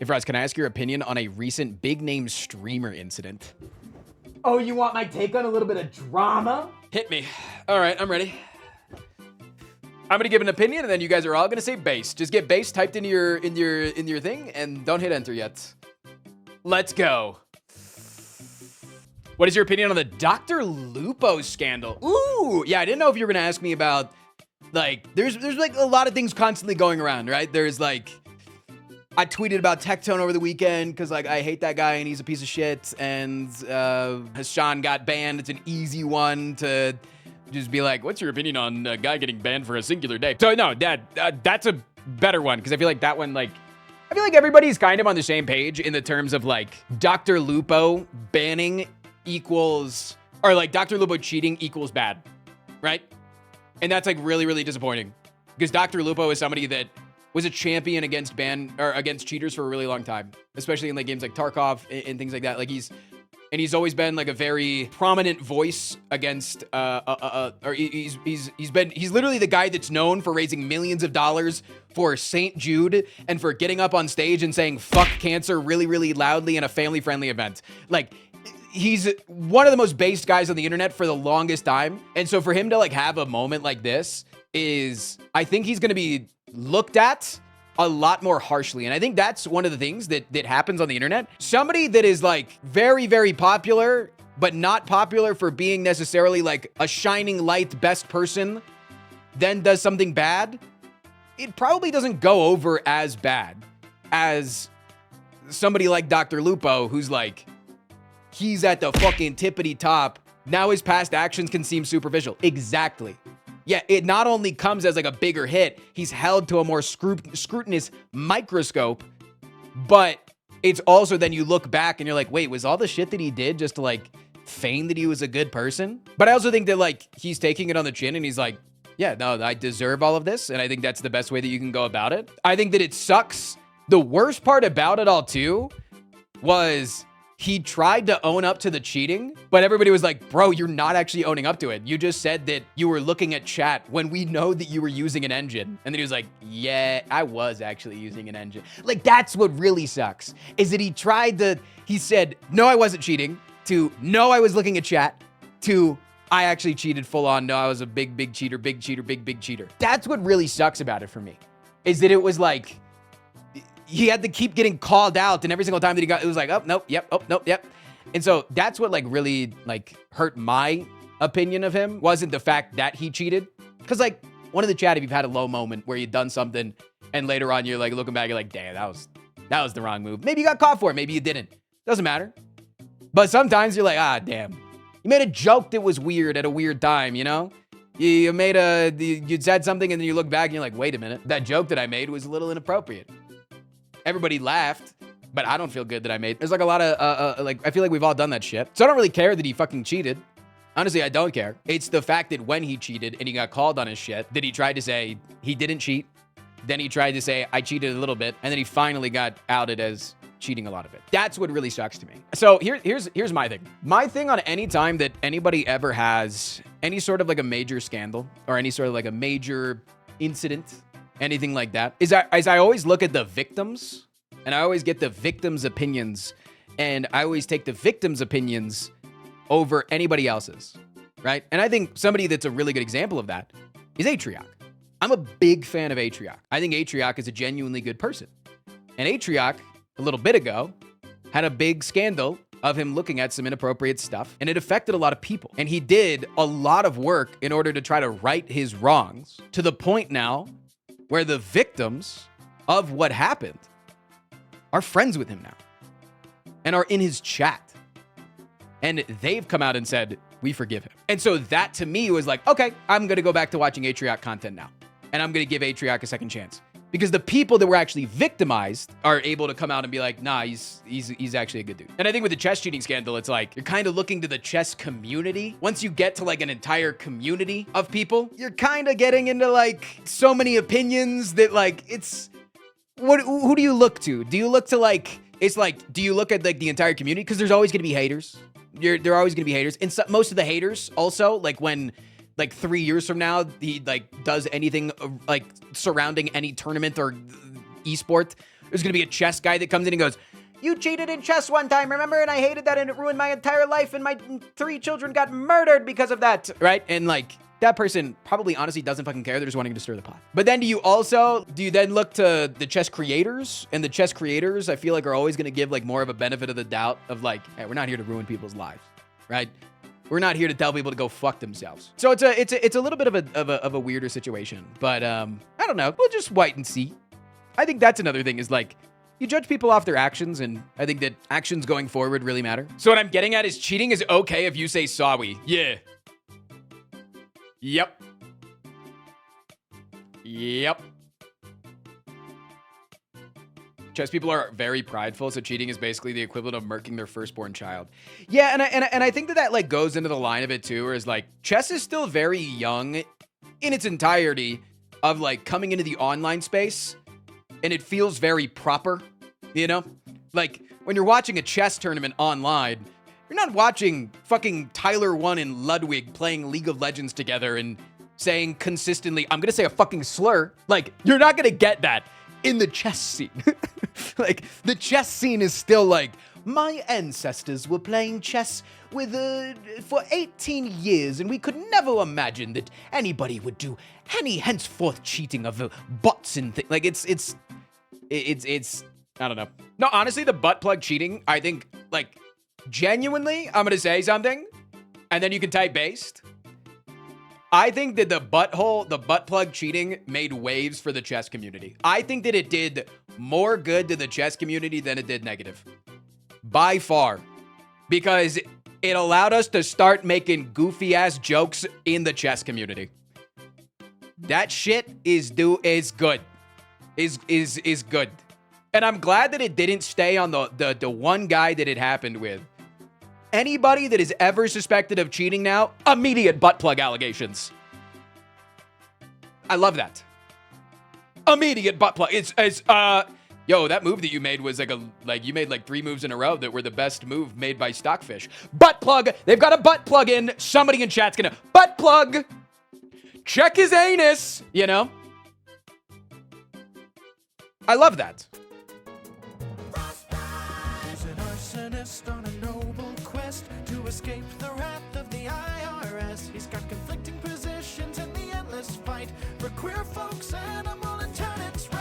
Hey, Frost, can I ask your opinion on a recent big-name streamer incident? Oh, you want my take on a little bit of drama? Hit me. All right, I'm ready. I'm gonna give an opinion, and then you guys are all gonna say base. Just get base typed into your thing, and don't hit enter yet. Let's go. What is your opinion on the DrLupo scandal? Ooh, yeah, I didn't know if you were gonna ask me about, like, there's like a lot of things constantly going around, right? There's like, I tweeted about Tectone over the weekend because, like, I hate that guy and he's a piece of shit. And Hassan got banned. It's an easy one to just be like, what's your opinion on a guy getting banned for a singular day? So, no, that's a better one because I feel like that one, like, I feel like everybody's kind of on the same page in the terms of, like, DrLupo banning equals, or, like, DrLupo cheating equals bad, right? And that's, like, really, really disappointing because DrLupo is somebody that was a champion against against cheaters for a really long time, especially in like games like Tarkov and things like that. Like he's always been like a very prominent voice against he's literally the guy that's known for raising millions of dollars for St. Jude and for getting up on stage and saying fuck cancer really, really loudly in a family-friendly event. Like, he's one of the most based guys on the internet for the longest time. And so for him to like have a moment like this I think he's going to be looked at a lot more harshly. And I think that's one of the things that happens on the internet. Somebody that is like very, very popular, but not popular for being necessarily like a shining light best person, then does something bad. It probably doesn't go over as bad as somebody like DrLupo, who's like, he's at the fucking tippity top. Now his past actions can seem superficial. Exactly. Yeah, it not only comes as like a bigger hit, he's held to a more scrutinous microscope, but it's also then you look back and you're like, wait, was all the shit that he did just to like feign that he was a good person? But I also think that like he's taking it on the chin and he's like, yeah, no, I deserve all of this. And I think that's the best way that you can go about it. I think that it sucks. The worst part about it all too was he tried to own up to the cheating, but everybody was like, bro, you're not actually owning up to it. You just said that you were looking at chat when we know that you were using an engine. And then he was like, yeah, I was actually using an engine. Like, that's what really sucks, is that he said, no, I wasn't cheating, to no, I was looking at chat, to I actually cheated full on. No, I was a big cheater, big cheater. That's what really sucks about it for me, is that it was like, he had to keep getting called out, and every single time that he got, it was like, oh, nope, yep, oh, nope, yep. And so that's what like really like hurt my opinion of him, wasn't the fact that he cheated. Because like one of the chat, if you've had a low moment where you've done something and later on you're like looking back, you're like, damn, that was the wrong move. Maybe you got caught for it, maybe you didn't. Doesn't matter. But sometimes you're like, ah, damn. You made a joke that was weird at a weird time, you know? You said something and then you look back and you're like, wait a minute, that joke that I made was a little inappropriate. Everybody laughed, but I don't feel good that I made. There's like a lot of, like, I feel like we've all done that shit. So I don't really care that he fucking cheated. Honestly, I don't care. It's the fact that when he cheated and he got called on his shit, that he tried to say he didn't cheat. Then he tried to say, I cheated a little bit. And then he finally got outed as cheating a lot of it. That's what really sucks to me. So here's my thing. My thing on any time that anybody ever has any sort of like a major scandal or any sort of like a major incident, anything like that, is I always look at the victims and I always get the victims' opinions and I always take the victims' opinions over anybody else's, right? And I think somebody that's a really good example of that is Atrioc. I'm a big fan of Atrioc. I think Atrioc is a genuinely good person. And Atrioc, a little bit ago, had a big scandal of him looking at some inappropriate stuff, and it affected a lot of people. And he did a lot of work in order to try to right his wrongs, to the point now where the victims of what happened are friends with him now and are in his chat. And they've come out and said, we forgive him. And so that to me was like, okay, I'm going to go back to watching Atrioc content now. And I'm going to give Atrioc a second chance. Because the people that were actually victimized are able to come out and be like, nah, he's actually a good dude. And I think with the chess cheating scandal, it's like, you're kind of looking to the chess community. Once you get to like an entire community of people, you're kind of getting into like so many opinions that like, it's, who do you look to? Do you look to like, it's like, do you look at like the entire community? Because there's always going to be haters. There are always going to be haters. And so, most of the haters also, like when, like 3 years from now, he like does anything like surrounding any tournament or esport, There's gonna be a chess guy that comes in and goes, "You cheated in chess one time, remember? And I hated that and it ruined my entire life and my 3 children got murdered because of that," right? And like, that person probably honestly doesn't fucking care. They're just wanting to stir the pot. But then do you then look to the chess creators? And the chess creators, I feel like, are always gonna give like more of a benefit of the doubt of like, hey, we're not here to ruin people's lives, right? We're not here to tell people to go fuck themselves. So it's a little bit of a weirder situation. But I don't know. We'll just wait and see. I think that's another thing is like, you judge people off their actions, and I think that actions going forward really matter. So what I'm getting at is cheating is okay if you say sorry. Yeah. Yep. Yep. Chess people are very prideful, so cheating is basically the equivalent of murking their firstborn child. Yeah, and I think that like goes into the line of it too, where it's like chess is still very young in its entirety of like coming into the online space, and it feels very proper, you know? Like when you're watching a chess tournament online, you're not watching fucking Tyler One and Ludwig playing League of Legends together and saying consistently, "I'm gonna say a fucking slur." Like, you're not gonna get that in the chess scene. Like, the chess scene is still like, "My ancestors were playing chess with for 18 years, and we could never imagine that anybody would do any henceforth cheating of bots and things." Like, it's I don't know. No, honestly, the butt plug cheating, I think, like, genuinely, I'm gonna say something, and then you can type based. I think that the butt plug cheating made waves for the chess community. I think that it did more good to the chess community than it did negative. By far. Because it allowed us to start making goofy ass jokes in the chess community. That shit is good. Is good. And I'm glad that it didn't stay on the one guy that it happened with. Anybody that is ever suspected of cheating now, immediate butt plug allegations. I love that. Immediate butt plug. Yo, that move that you made was you made like 3 moves in a row that were the best move made by Stockfish. Butt plug. They've got a butt plug in. Somebody in chat's gonna butt plug. Check his anus. You know? I love that. On a noble quest to escape the wrath of the IRS. He's got conflicting positions in the endless fight for queer folks, animal and tenants' rights.